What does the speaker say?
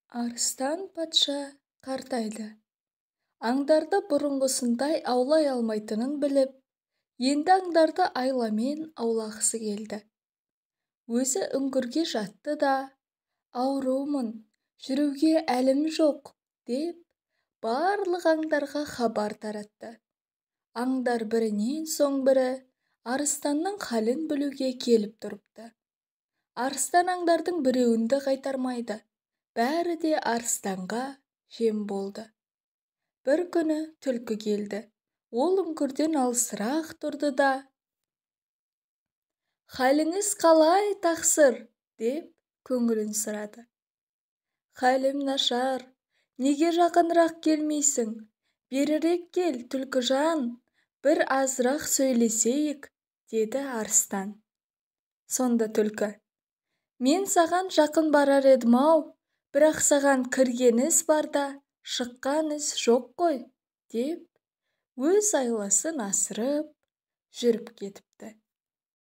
Арыстан патша қартайды. Аңдарды бұрынғысындай аулай алмайтынын біліп, енді аңдарды айламен аулағысы келді. Өзі үңгірге жатты да, аурумын, жүруге әлім жоқ, деп барлық аңдарға хабар таратты. Аңдар бірінен соң бірі арыстанның халін білуге келіп тұрыпты. Арыстан аңдардың біреуінді қайтармайды. Бәрі де арыстанға жем болды. Бір күні түлкі келді. Ол үңгірден алысырақ тұрды да: «Халіңіз қалай, тақсыр?» деп көңілін сұрады. «Халім нашар, неге жақынырақ келмейсің? Берірек кел, түлкіжан, бір азырақ сөйлесейік», деді арыстан. Сонда түлкі: «Мен саған жақын барар едім-ау, бірақ саған кірген іс бар да, шыққан іс жоқ қой», деп өз айласын асырып жүріп кетіпті.